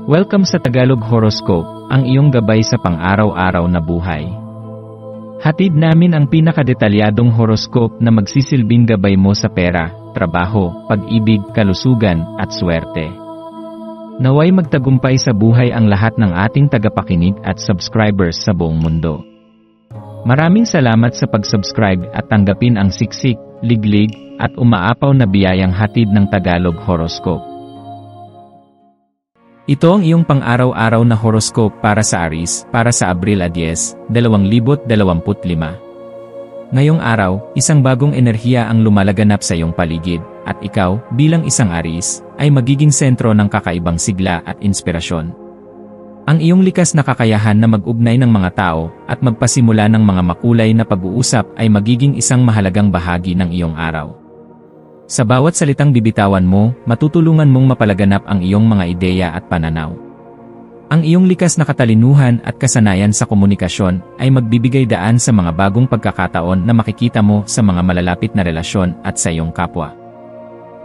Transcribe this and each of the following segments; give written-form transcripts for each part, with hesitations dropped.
Welcome sa Tagalog Horoscope, ang iyong gabay sa pang-araw-araw na buhay. Hatid namin ang pinakadetalyadong horoscope na magsisilbing gabay mo sa pera, trabaho, pag-ibig, kalusugan, at swerte. Naway magtagumpay sa buhay ang lahat ng ating tagapakinig at subscribers sa buong mundo. Maraming salamat sa pag-subscribe at tanggapin ang siksik, liglig, at umaapaw na biyayang hatid ng Tagalog Horoscope. Ito ang iyong pang-araw-araw na horoscope para sa Aries, para sa Abril 10, 2025. Ngayong araw, isang bagong enerhiya ang lumalaganap sa iyong paligid, at ikaw, bilang isang Aries, ay magiging sentro ng kakaibang sigla at inspirasyon. Ang iyong likas na kakayahan na mag-ugnay ng mga tao, at magpasimula ng mga makulay na pag-uusap ay magiging isang mahalagang bahagi ng iyong araw. Sa bawat salitang bibitawan mo, matutulungan mong mapalaganap ang iyong mga ideya at pananaw. Ang iyong likas na katalinuhan at kasanayan sa komunikasyon ay magbibigay daan sa mga bagong pagkakataon na makikita mo sa mga malalapit na relasyon at sa iyong kapwa.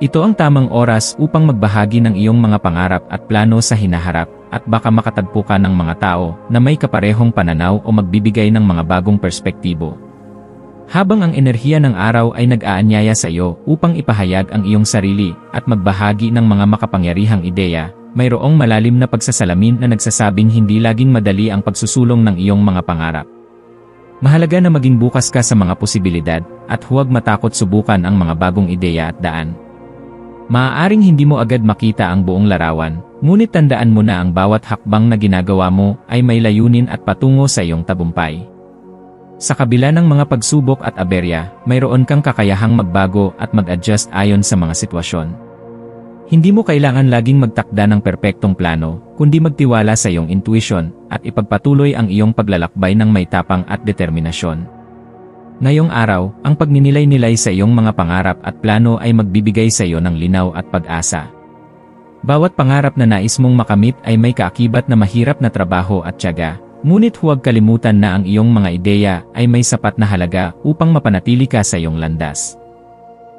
Ito ang tamang oras upang magbahagi ng iyong mga pangarap at plano sa hinaharap, at baka makatagpo ka ng mga tao na may kaparehong pananaw o magbibigay ng mga bagong perspektibo. Habang ang enerhiya ng araw ay nag-aanyaya sa iyo upang ipahayag ang iyong sarili at magbahagi ng mga makapangyarihang ideya, mayroong malalim na pagsasalamin na nagsasabing hindi laging madali ang pagsusulong ng iyong mga pangarap. Mahalaga na maging bukas ka sa mga posibilidad at huwag matakot subukan ang mga bagong ideya at daan. Maaaring hindi mo agad makita ang buong larawan, ngunit tandaan mo na ang bawat hakbang na ginagawa mo ay may layunin at patungo sa iyong tagumpay. Sa kabila ng mga pagsubok at aberya, mayroon kang kakayahang magbago at mag-adjust ayon sa mga sitwasyon. Hindi mo kailangan laging magtakda ng perpektong plano, kundi magtiwala sa iyong intuition at ipagpatuloy ang iyong paglalakbay ng may tapang at determinasyon. Ngayong araw, ang pagninilay-nilay sa iyong mga pangarap at plano ay magbibigay sa iyo ng linaw at pag-asa. Bawat pangarap na nais mong makamit ay may kaakibat na mahirap na trabaho at tiyaga. Ngunit huwag kalimutan na ang iyong mga ideya ay may sapat na halaga upang mapanatili ka sa iyong landas.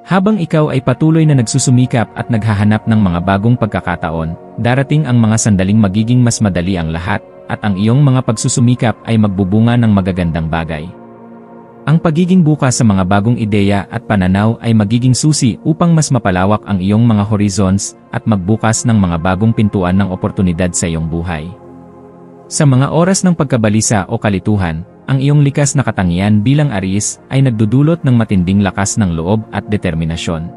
Habang ikaw ay patuloy na nagsusumikap at naghahanap ng mga bagong pagkakataon, darating ang mga sandaling magiging mas madali ang lahat, at ang iyong mga pagsusumikap ay magbubunga ng magagandang bagay. Ang pagiging bukas sa mga bagong ideya at pananaw ay magiging susi upang mas mapalawak ang iyong mga horizons at magbukas ng mga bagong pintuan ng oportunidad sa iyong buhay. Sa mga oras ng pagkabalisa o kalituhan, ang iyong likas na katangian bilang Aries ay nagdudulot ng matinding lakas ng loob at determinasyon.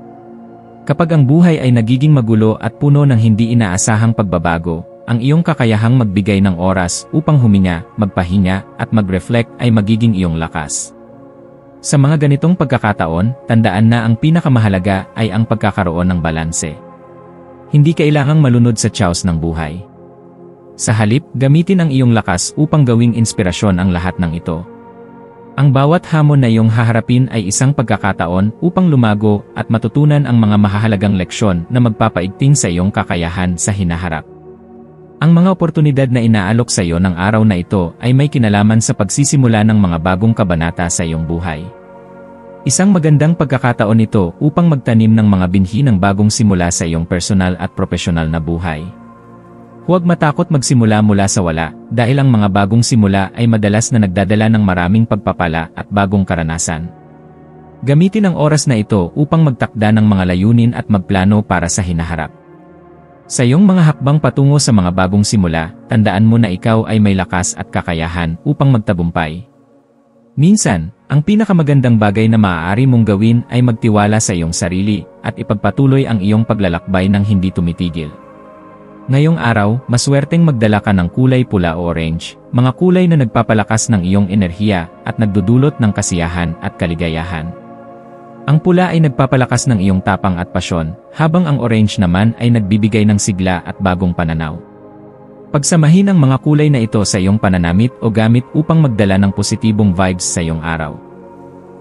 Kapag ang buhay ay nagiging magulo at puno ng hindi inaasahang pagbabago, ang iyong kakayahang magbigay ng oras upang huminga, magpahinga, at mag-reflect ay magiging iyong lakas. Sa mga ganitong pagkakataon, tandaan na ang pinakamahalaga ay ang pagkakaroon ng balanse. Hindi kailangang malunod sa chaos ng buhay. Sa halip, gamitin ang iyong lakas upang gawing inspirasyon ang lahat ng ito. Ang bawat hamon na iyong haharapin ay isang pagkakataon upang lumago at matutunan ang mga mahahalagang leksyon na magpapaigting sa iyong kakayahan sa hinaharap. Ang mga oportunidad na inaalok sa iyo ng araw na ito ay may kinalaman sa pagsisimula ng mga bagong kabanata sa iyong buhay. Isang magandang pagkakataon ito upang magtanim ng mga binhi ng bagong simula sa iyong personal at profesional na buhay. Huwag matakot magsimula mula sa wala, dahil ang mga bagong simula ay madalas na nagdadala ng maraming pagpapala at bagong karanasan. Gamitin ang oras na ito upang magtakda ng mga layunin at magplano para sa hinaharap. Sa iyong mga hakbang patungo sa mga bagong simula, tandaan mo na ikaw ay may lakas at kakayahan upang magtagumpay. Minsan, ang pinakamagandang bagay na maaari mong gawin ay magtiwala sa iyong sarili at ipagpatuloy ang iyong paglalakbay ng hindi tumitigil. Ngayong araw, maswerteng magdala ka ng kulay pula o orange, mga kulay na nagpapalakas ng iyong enerhiya at nagdudulot ng kasiyahan at kaligayahan. Ang pula ay nagpapalakas ng iyong tapang at pasyon, habang ang orange naman ay nagbibigay ng sigla at bagong pananaw. Pagsamahin ang mga kulay na ito sa iyong pananamit o gamit upang magdala ng positibong vibes sa iyong araw.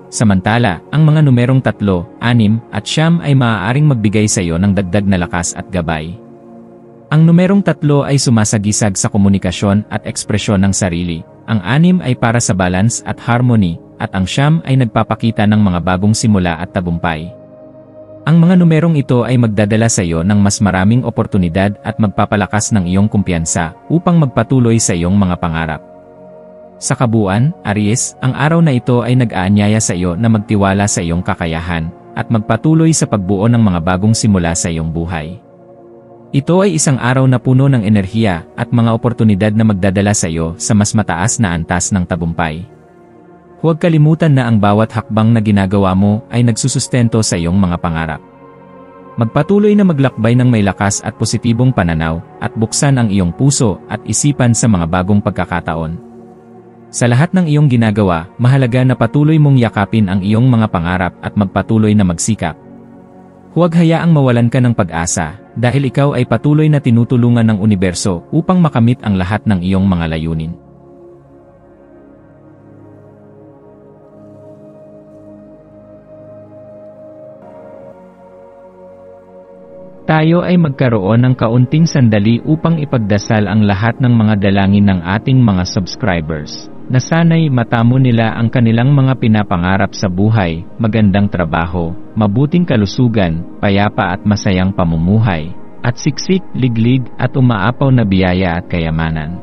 Samantala, ang mga numerong 3, 6 at 9 ay maaaring magbigay sa iyo ng dagdag na lakas at gabay. Ang numerong 3 ay sumasagisag sa komunikasyon at ekspresyon ng sarili, ang 6 ay para sa balance at harmony, at ang 9 ay nagpapakita ng mga bagong simula at tagumpay. Ang mga numerong ito ay magdadala sa iyo ng mas maraming oportunidad at magpapalakas ng iyong kumpiyansa upang magpatuloy sa iyong mga pangarap. Sa kabuuan, Aries, ang araw na ito ay nag-aanyaya sa iyo na magtiwala sa iyong kakayahan at magpatuloy sa pagbuo ng mga bagong simula sa iyong buhay. Ito ay isang araw na puno ng enerhiya at mga oportunidad na magdadala sa iyo sa mas mataas na antas ng tagumpay. Huwag kalimutan na ang bawat hakbang na ginagawa mo ay nagsusustento sa iyong mga pangarap. Magpatuloy na maglakbay ng may lakas at positibong pananaw at buksan ang iyong puso at isipan sa mga bagong pagkakataon. Sa lahat ng iyong ginagawa, mahalaga na patuloy mong yakapin ang iyong mga pangarap at magpatuloy na magsikap. Huwag hayaang mawalan ka ng pag-asa dahil ikaw ay patuloy na tinutulungan ng universo upang makamit ang lahat ng iyong mga layunin. Tayo ay magkaroon ng kaunting sandali upang ipagdasal ang lahat ng mga dalangin ng ating mga subscribers, na sana'y matamo nila ang kanilang mga pinapangarap sa buhay, magandang trabaho, mabuting kalusugan, payapa at masayang pamumuhay, at siksik, liglig at umaapaw na biyaya at kayamanan.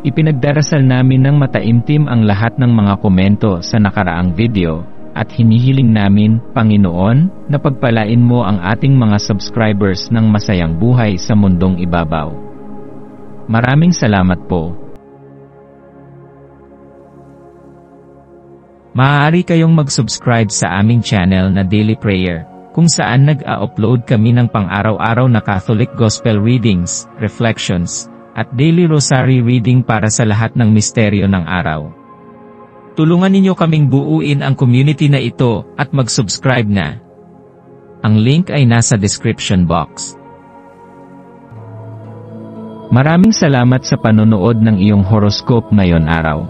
Ipinagdarasal namin ng mataimtim ang lahat ng mga komento sa nakaraang video, at hinihiling namin, Panginoon, na pagpalain mo ang ating mga subscribers ng masayang buhay sa mundong ibabaw. Maraming salamat po. Maaari kayong mag-subscribe sa aming channel na Daily Prayer, kung saan nag-a-upload kami ng pang-araw-araw na Catholic Gospel readings, reflections, at daily rosary reading para sa lahat ng misteryo ng araw. Tulungan ninyo kaming buuin ang community na ito at mag-subscribe na. Ang link ay nasa description box. Maraming salamat sa panonood ng iyong horoscope ngayon araw.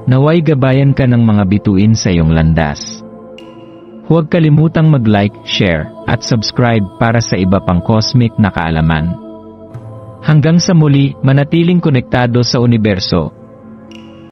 Naway gabayan ka ng mga bituin sa iyong landas. Huwag kalimutang mag-like, share, at subscribe para sa iba pang cosmic na kaalaman. Hanggang sa muli, manatiling konektado sa universo.